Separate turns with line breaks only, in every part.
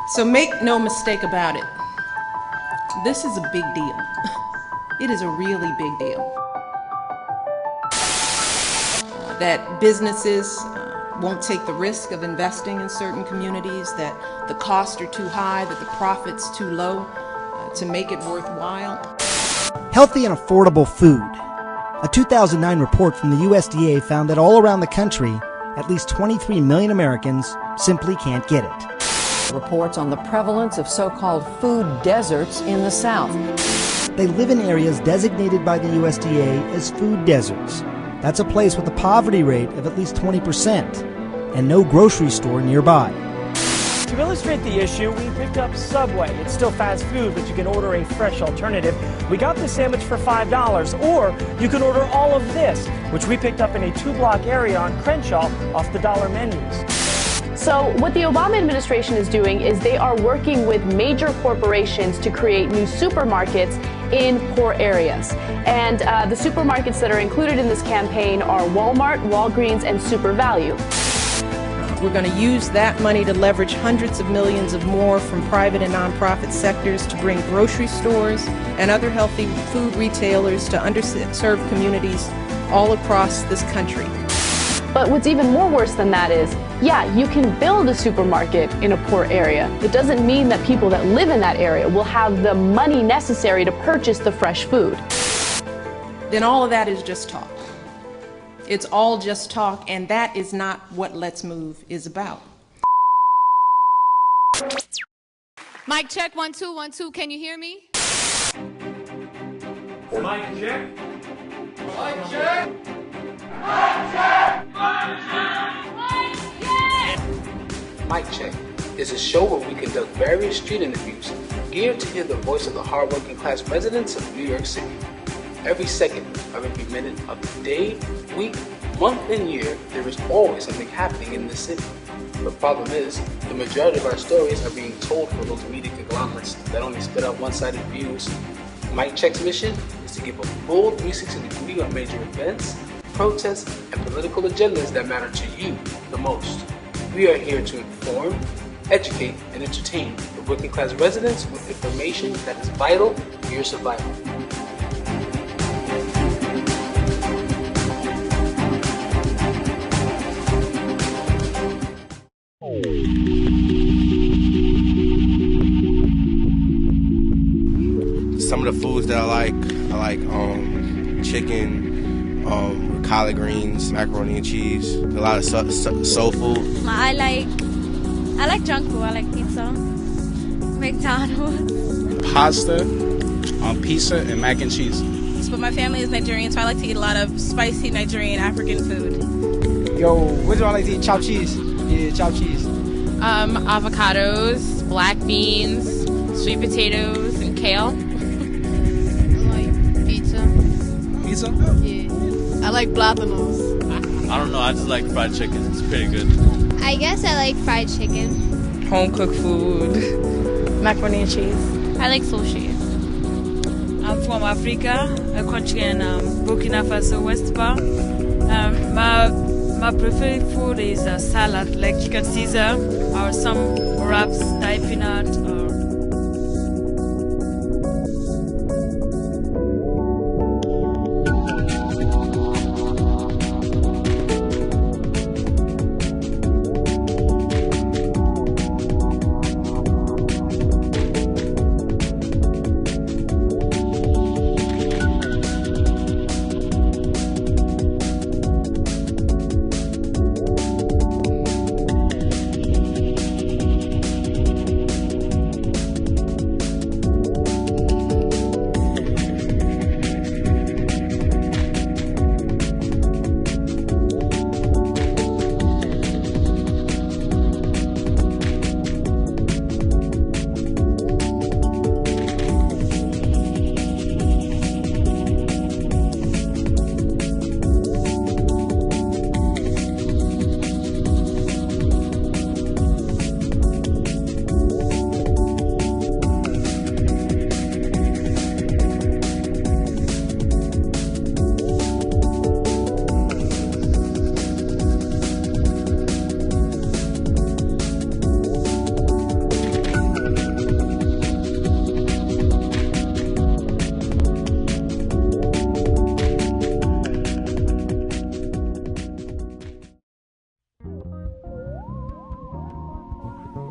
So make no mistake about it. This is a big deal. It is a really big deal. That businesses won't take the risk of investing in certain communities, that the costs are too high, that the profit's too low to make it worthwhile.
Healthy and affordable food. A 2009 report from the USDA found that all around the country, at least 23 million Americans simply can't get it.
Reports on the prevalence of so-called food deserts in the South.
They live in areas designated by the USDA as food deserts. That's a place with a poverty rate of at least 20% and no grocery store nearby.
To illustrate the issue, we picked up Subway. It's still fast food, but you can order a fresh alternative. We got the sandwich for $5, or you can order all of this, which we picked up in a 2-block area on Crenshaw off the dollar menus.
So what the Obama administration is doing is they are working with major corporations to create new supermarkets in poor areas. And the supermarkets that are included in this campaign are Walmart, Walgreens, and Super Value.
We're going to use that money to leverage hundreds of millions of more from private and nonprofit sectors to bring grocery stores and other healthy food retailers to underserved communities all across this country.
But what's even more worse than that is, yeah, you can build a supermarket in a poor area. It doesn't mean that people that live in that area will have the money necessary to purchase the fresh food.
Then all of that is just talk. It's all just talk, and that is not what Let's Move is about.
Mic check, 1 2 1 2. Can you hear me?
Mic check. Mic check.
Mic Check is a show where we conduct various street interviews geared to hear the voice of the hard-working class residents of New York City. Every second of every minute of the day, week, month, and year, there is always something happening in the city. The problem is, the majority of our stories are being told for those media conglomerates that only spit out one-sided views. Mic Check's mission is to give a full 360 degree on major events, protests, and political agendas that matter to you the most. We are here to inform, educate, and entertain the working class residents with information that is vital to your survival.
Some of the foods that I like chicken, collard greens, macaroni and cheese, a lot of soul food.
I like junk food. I like pizza, McDonald's,
pasta, pizza, and mac and cheese.
But my family is Nigerian, so I like to eat a lot of spicy Nigerian African food.
Yo, what do I like to eat? Chopped cheese. Yeah, chopped cheese.
Avocados, black beans, sweet potatoes, and kale.
I like pizza.
Pizza?
Yeah. I like plátanos.
I don't know, I just like fried chicken. It's pretty good.
I guess I like fried chicken.
Home cooked food. Macaroni and cheese.
I like sushi.
I'm from Africa, a country in Burkina Faso, West Bar. My preferred food is salad, like chicken Caesar, or some wraps, Thai peanut.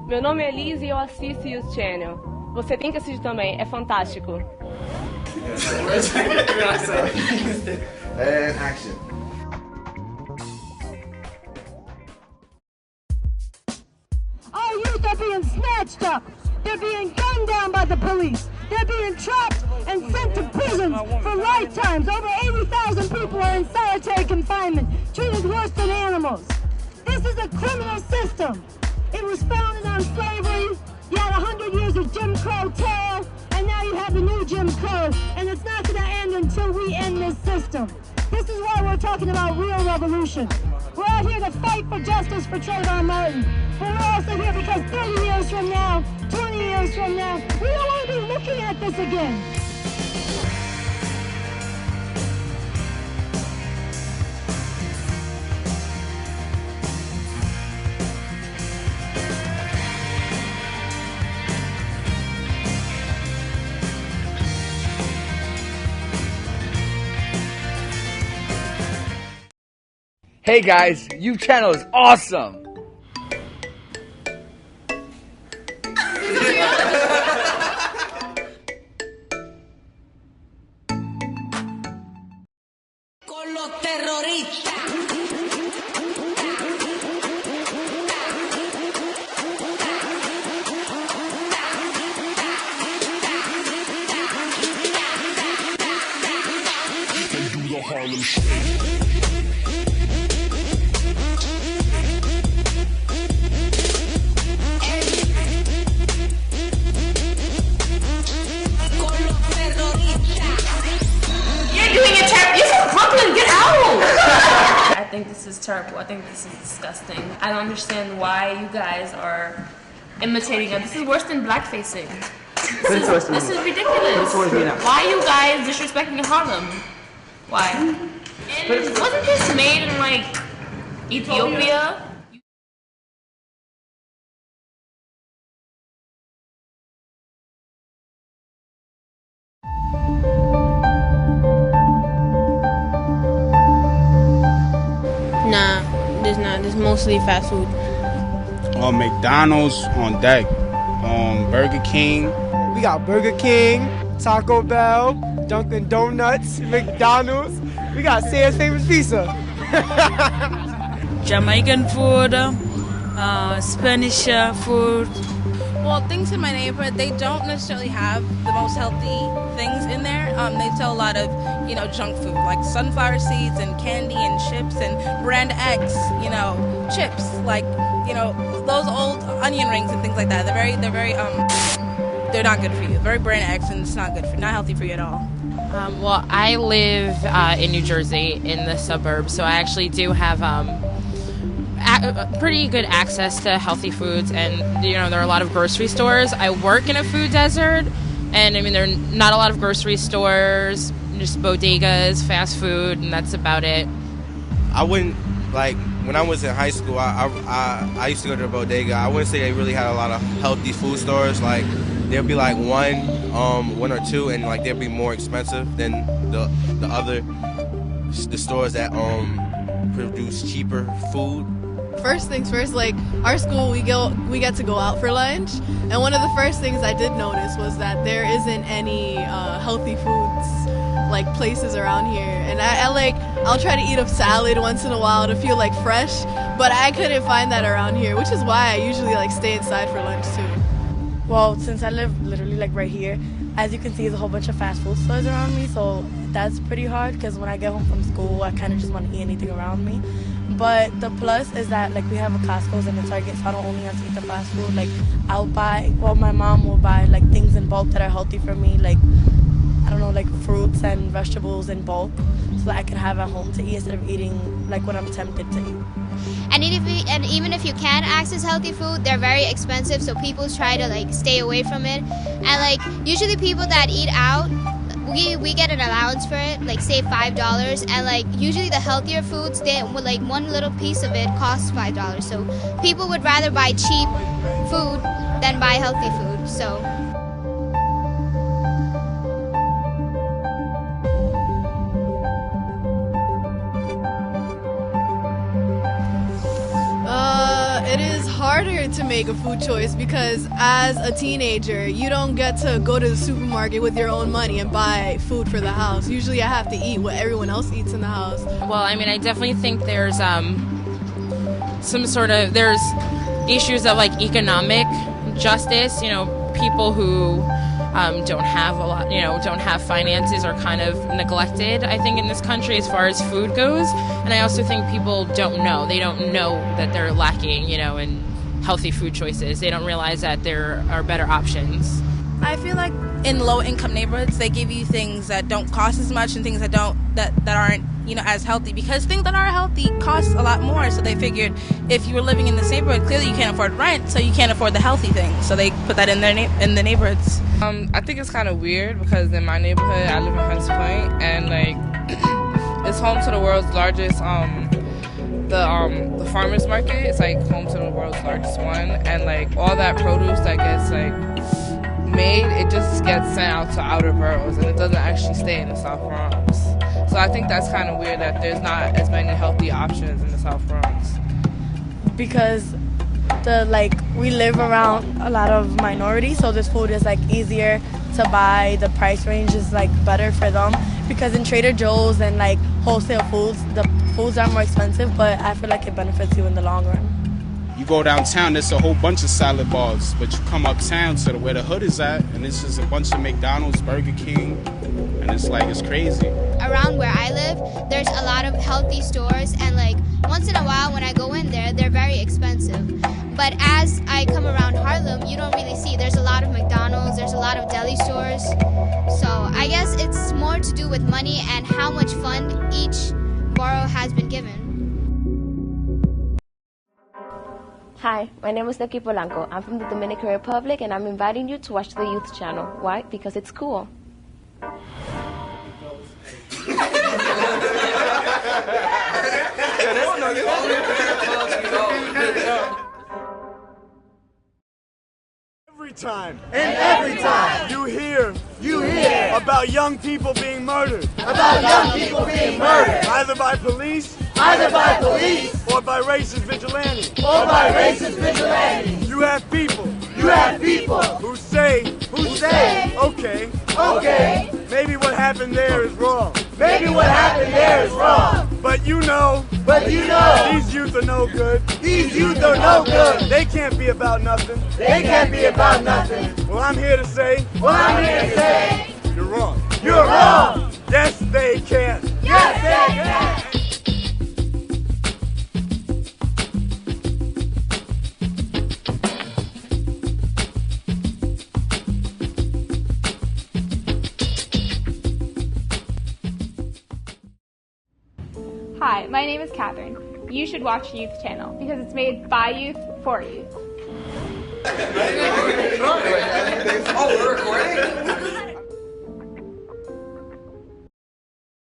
Meu nome é Liz e eu assisto Youth Channel. Você tem que assistir também, é fantástico.
And action.
Our youth are being snatched up. They're being gunned down by the police. They're being trapped and sent to prisons for lifetimes. Over 80,000 people are in solitary confinement, treated worse than animals. This is a criminal system. It was founded on slavery. You had 100 years of Jim Crow terror, and now you have the new Jim Crow. And it's not going to end until we end this system. This is why we're talking about real revolution. We're out here to fight for justice for Trayvon Martin. But we're also here because 30 years from now, 20 years from now, we don't want to be looking at this again.
Hey guys, Youth Channel is awesome!
Con los terroristas.
Harlem Shake.
I think this is terrible. I think this is disgusting. I don't understand why you guys are imitating us. This is worse than blackfacing. This is ridiculous. Why are you guys disrespecting Harlem? Why? And wasn't this made in like Ethiopia?
Nah, there's not. There's mostly fast food.
On McDonald's on deck. Burger King.
We got Burger King, Taco Bell, Dunkin' Donuts, McDonald's. We got Sam's Famous Pizza.
Jamaican food, Spanish food.
Well, things in my neighborhood, they don't necessarily have the most healthy things in there. They sell a lot of, junk food, like sunflower seeds and candy and chips and brand X, chips, like, those old onion rings and things like that. They're not good for you. Very brand X, and it's not healthy for you at all.
Well, I live in New Jersey in the suburbs, so I actually do have pretty good access to healthy foods, and there are a lot of grocery stores. I work in a food desert, and there are not a lot of grocery stores, just bodegas, fast food, and that's about it.
I wouldn't, when I was in high school, I used to go to a bodega. I wouldn't say they really had a lot of healthy food stores. There'd be one or two, and they'd be more expensive than the stores that produce cheaper food.
First things first, our school, we get to go out for lunch, and one of the first things I did notice was that there isn't any healthy foods places around here, and I'll try to eat a salad once in a while to feel fresh, but I couldn't find that around here, which is why I usually stay inside for lunch too.
Well, since I live literally right here, as you can see, there's a whole bunch of fast food stores around me, so that's pretty hard because when I get home from school, I kind of just want to eat anything around me. But the plus is that we have a Costco's and a Target, so I don't only have to eat the fast food. My mom will buy things in bulk that are healthy for me, fruits and vegetables in bulk, so that I can have at home to eat instead of eating when I'm tempted to eat.
And even if you can access healthy food, they're very expensive, so people try to stay away from it. And usually people that eat out, we get an allowance for it, say $5, and usually the healthier foods, one little piece of it costs $5. So people would rather buy cheap food than buy healthy food. So.
It is hard harder to make a food choice because as a teenager, you don't get to go to the supermarket with your own money and buy food for the house. Usually I have to eat what everyone else eats in the house.
Well, I mean, I definitely think there's there's issues of like economic justice. You know, people who don't have a lot, don't have finances are kind of neglected, I think, in this country as far as food goes. And I also think people don't know. They don't know that they're lacking, in healthy food choices. They don't realize that there are better options.
I feel like in low-income neighborhoods, they give you things that don't cost as much and things that aren't, as healthy, because things that are healthy cost a lot more. So they figured if you were living in this neighborhood, clearly you can't afford rent, so you can't afford the healthy things. So they put that in the neighborhoods.
I think it's kind of weird because in my neighborhood, I live in Hunts Point, and it's home to the world's largest the farmers market. It's home to the world's largest one, and all that produce that gets made, it just gets sent out to outer boroughs, and it doesn't actually stay in the South Bronx. So I think that's kind of weird that there's not as many healthy options in the South Bronx.
Because we live around a lot of minorities, so this food is easier to buy. The price range is better for them, because in Trader Joe's and wholesale foods, the foods are more expensive, but I feel like it benefits you in the long run.
You go downtown, there's a whole bunch of salad bars, but you come uptown to where the hood is at, and it's just a bunch of McDonald's, Burger King, and it's crazy.
Around where I live, there's a lot of healthy stores, and once in a while when I go in there, they're very expensive. But as I come around Harlem, you don't really see. There's a lot of McDonald's, there's a lot of deli stores. So I guess it's more to do with money and how much fund each borough has been given.
Hi, my name is Neki Polanco. I'm from the Dominican Republic, and I'm inviting you to watch the Youth Channel. Why? Because it's cool.
Every time you hear about young people being murdered, either by police or by racist vigilantes, you have people who say, okay, maybe what happened there is wrong. But you know, these youth are no good. They can't be about nothing. Well, I'm here to say, you're wrong. Yes, they can.
Hi, my name is Catherine. You should watch Youth Channel because it's made by youth for youth.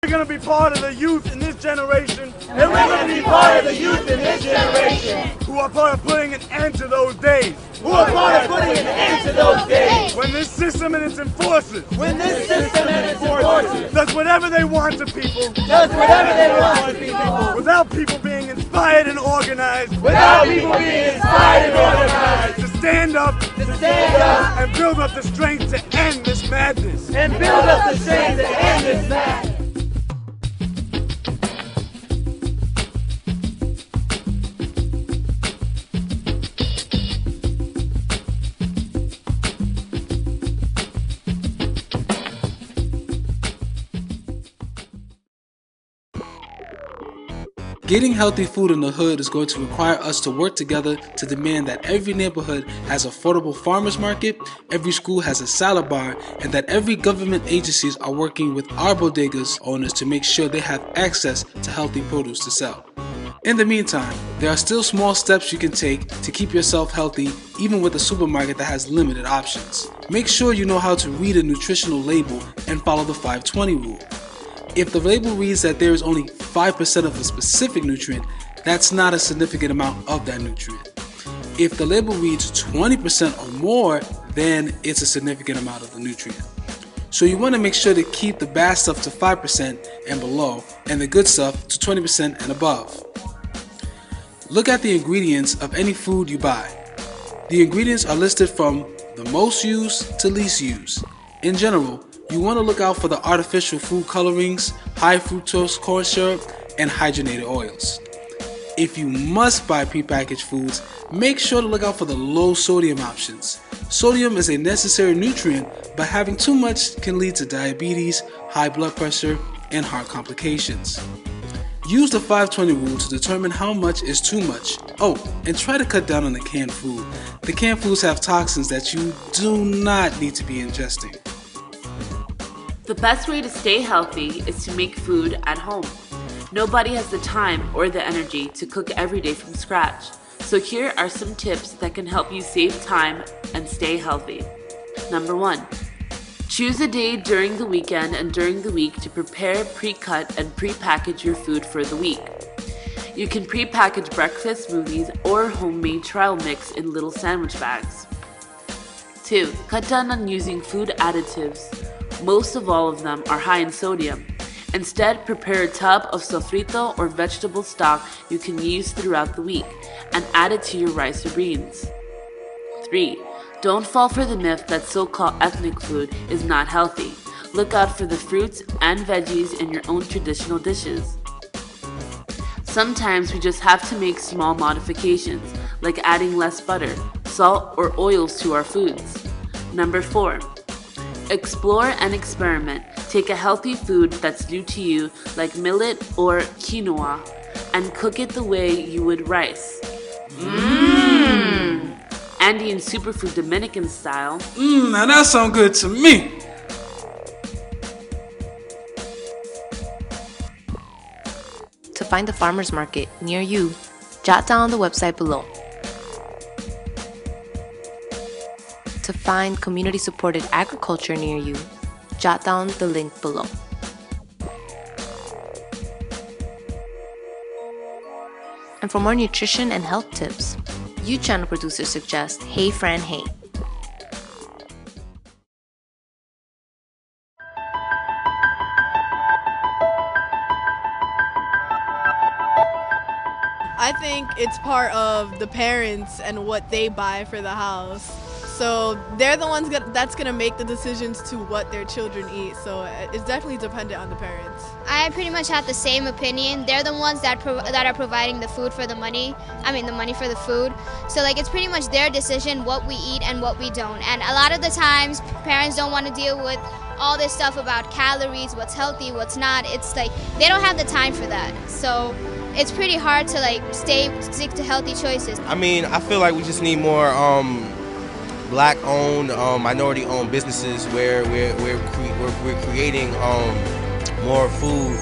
We're going to be part of the youth in this generation. Who are part of putting an end to those days. When this system and its enforcers does whatever they want to people. Without people being inspired and organized. To stand up and build up the strength to end this madness.
Getting healthy food in the hood is going to require us to work together to demand that every neighborhood has affordable farmers market, every school has a salad bar, and that every government agencies are working with our bodegas owners to make sure they have access to healthy produce to sell. In the meantime, there are still small steps you can take to keep yourself healthy even with a supermarket that has limited options. Make sure you know how to read a nutritional label and follow the 520 rule. If the label reads that there is only 5% of a specific nutrient, that's not a significant amount of that nutrient. If the label reads 20% or more, then it's a significant amount of the nutrient. So you want to make sure to keep the bad stuff to 5% and below, and the good stuff to 20% and above. Look at the ingredients of any food you buy. The ingredients are listed from the most used to least used. In general, you want to look out for the artificial food colorings, high fructose corn syrup, and hydrogenated oils. If you must buy prepackaged foods, make sure to look out for the low sodium options. Sodium is a necessary nutrient, but having too much can lead to diabetes, high blood pressure, and heart complications. Use the 520 rule to determine how much is too much. Oh, and try to cut down on the canned food. The canned foods have toxins that you do not need to be ingesting.
The best way to stay healthy is to make food at home. Nobody has the time or the energy to cook every day from scratch. So here are some tips that can help you save time and stay healthy. Number 1. Choose a day during the weekend and during the week to prepare, pre-cut, and pre-package your food for the week. You can pre-package breakfast smoothies or homemade trail mix in little sandwich bags. 2. Cut down on using food additives. Most of all of them are high in sodium. Instead, prepare a tub of sofrito or vegetable stock you can use throughout the week and add it to your rice or beans. 3. Don't fall for the myth that so-called ethnic food is not healthy. Look out for the fruits and veggies in your own traditional dishes. Sometimes we just have to make small modifications, like adding less butter, salt, or oils to our foods. Number 4. Explore and experiment. Take a healthy food that's new to you, like millet or quinoa, and cook it the way you would rice. Andean superfood Dominican style.
Now that sounds good to me.
To find the farmer's market near you, jot down the website below. To find community-supported agriculture near you, jot down the link below. And for more nutrition and health tips, Youth Channel producers suggest Hey Fran Hey.
I think it's part of the parents and what they buy for the house. So they're the ones that's going to make the decisions to what their children eat. So it's definitely dependent on the parents.
I pretty much have the same opinion. They're the ones that are providing the food for the money. The money for the food. So like it's pretty much their decision what we eat and what we don't. And a lot of the times parents don't want to deal with all this stuff about calories, what's healthy, what's not. It's like they don't have the time for that. So it's pretty hard to like stick to healthy choices.
I feel like we just need more Black-owned, minority-owned businesses where we're creating more food,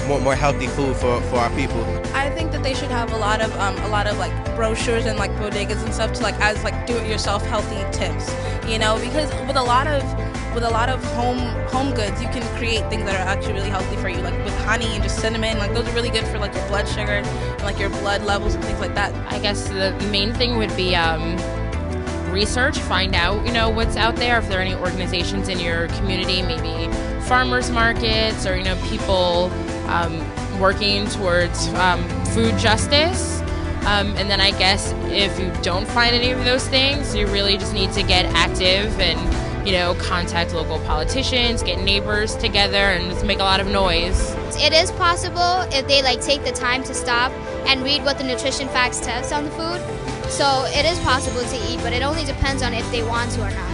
more healthy food for our people.
I think that they should have a lot of like brochures and like bodegas and stuff to like as like do-it-yourself healthy tips, because with a lot of home goods you can create things that are actually really healthy for you, like with honey and just cinnamon. Like those are really good for like your blood sugar and like your blood levels and things like that.
I guess the main thing would be research, find out what's out there, if there are any organizations in your community, maybe farmers markets or people working towards food justice, and then I guess if you don't find any of those things, you really just need to get active and contact local politicians, get neighbors together, and just make a lot of noise.
It is possible if they take the time to stop and read what the nutrition facts says on the food. So it is possible to eat, but it only depends on if they want to or not.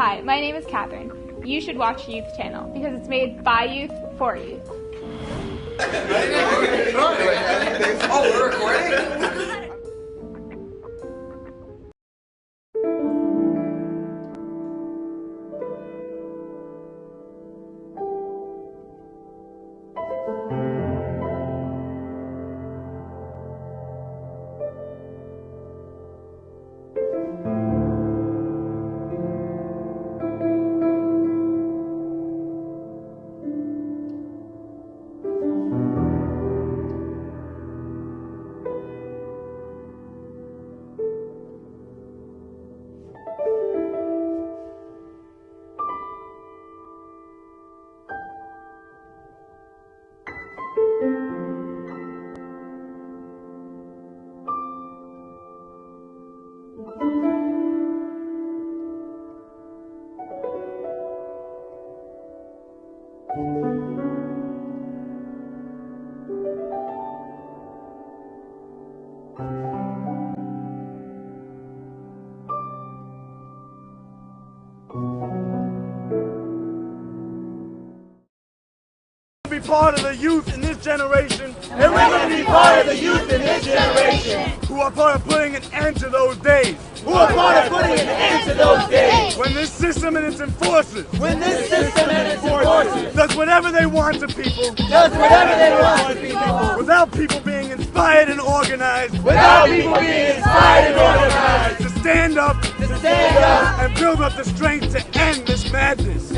Hi, my name is Catherine. You should watch Youth Channel because it's made by youth for youth.
Oh, we're recording?
Be part of the youth in this generation, and we're going to be part of the youth in this generation who are part of putting an end to those days. Who are part of putting an end to those days. When this system and its enforcers, does whatever they want to people, without people being inspired and organized, to stand up, and build up the strength to end this madness.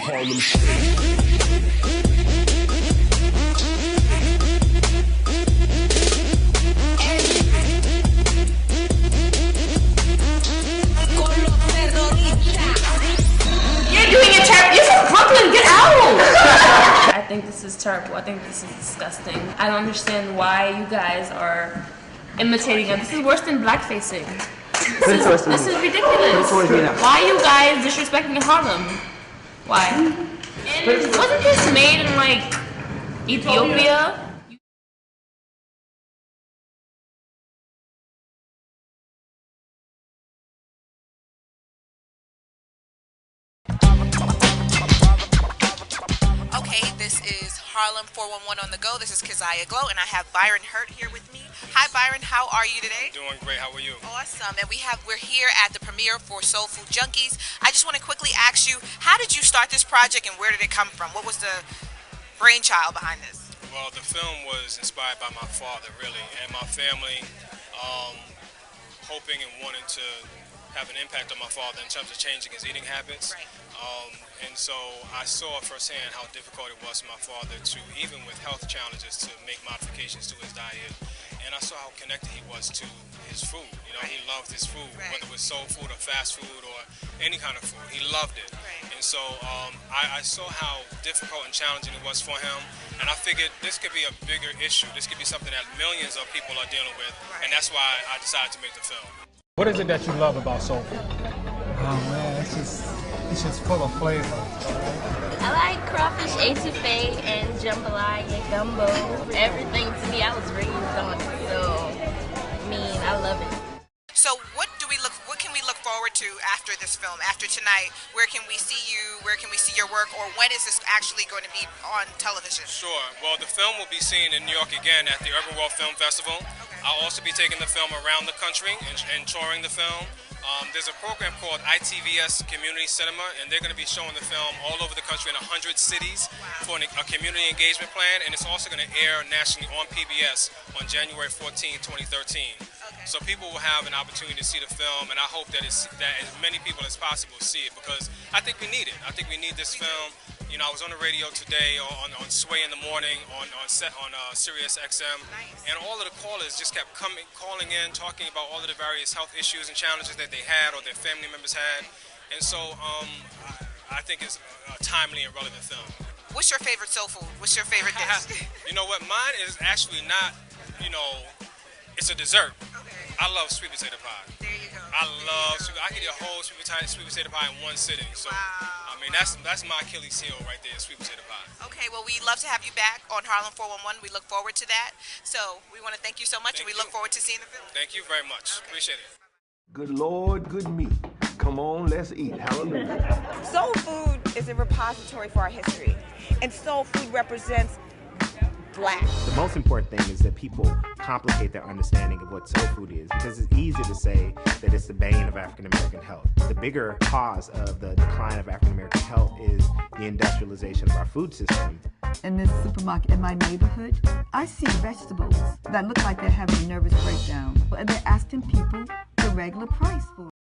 Harlem Shake.
I think this is terrible. I think this is disgusting. I don't understand why you guys are imitating us. This is worse than blackfacing. This is ridiculous. Why are you guys disrespecting Harlem? Why? And wasn't this made in like Ethiopia?
Okay, this is Harlem 411 on the go. This is Keziah Glow, and I have Byron Hurt here with me. Hi, Byron. How are you today?
Doing great. How are you?
Awesome. And we're here at the premiere for Soul Food Junkies. I just want to quickly ask you, how did you start this project, and where did it come from? What was the brainchild behind this?
Well, the film was inspired by my father, really, and my family, hoping and wanting to have an impact on my father in terms of changing his eating habits.
Right.
And so I saw firsthand how difficult it was for my father to, even with health challenges, to make modifications to his diet. And I saw how connected he was to his food. You know, he loved his food, whether it was soul food or fast food or any kind of food. He loved it. And so I saw how difficult and challenging it was for him. And I figured this could be a bigger issue. This could be something that millions of people are dealing with. And that's why I decided to make the film.
What is it that you love about soul food?
Oh man, it's just full of flavor.
I like crawfish etouffee and jambalaya, gumbo. Everything to me, I was raised on it, so I love it.
So what can we look forward to after this film, after tonight? Where can we see you? Where can we see your work? Or when is this actually going to be on television?
Sure. Well, the film will be seen in New York again at the Urban World Film Festival. I'll also be taking the film around the country and touring the film. There's a program called ITVS Community Cinema, and they're going to be showing the film all over the country in 100 cities for a community engagement plan, and it's also going to air nationally on PBS on January 14, 2013. So people will have an opportunity to see the film, and I hope that as many people as possible see it, because I think we need it. I think we need this film. You know, I was on the radio today on Sway in the Morning on Sirius XM, and all of the callers just kept calling in, talking about all of the various health issues and challenges that they had or their family members had, and so I think it's a timely and relevant film.
What's your favorite soul food? What's your favorite dish?
You know what? Mine is actually not, it's a dessert. I love sweet potato pie.
There you go.
I can eat a whole sweet potato pie in one sitting. So, I mean, that's my Achilles heel right there, sweet potato pie.
Okay, well, we'd love to have you back on Harlem 411. We look forward to that. So, we want to thank you so much, and we look forward to seeing the film.
Thank you very much. Okay. Appreciate it.
Good Lord, good meat. Come on, let's eat. Hallelujah.
Soul food is a repository for our history, and soul food represents Black.
The most important thing is that people complicate their understanding of what soul food is, because it's easy to say that it's the bane of African American health. The bigger cause of the decline of African American health is the industrialization of our food system.
In this supermarket in my neighborhood, I see vegetables that look like they're having a nervous breakdown, and they're asking people the regular price for it.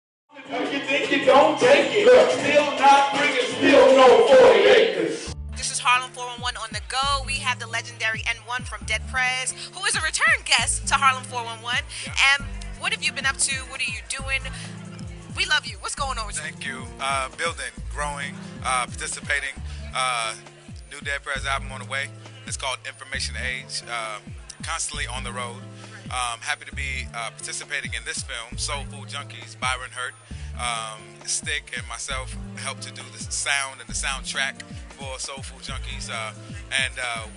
If you think you don't take it, look, still not bringing, still no 40 acres.
This is Harlem 411 on the go. We have the legendary N1 from Dead Prez, who is a return guest to Harlem 411. And what have you been up to? What are you doing? We love you. What's going on with you?
Thank you. Building, growing, participating. New Dead Prez album on the way. It's called Information Age. Constantly on the road. Happy to be participating in this film, Soul Food Junkies, Byron Hurt. Stick and myself helped to do the sound and the soundtrack for Soul Food Junkies,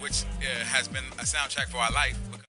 which has been a soundtrack for our life.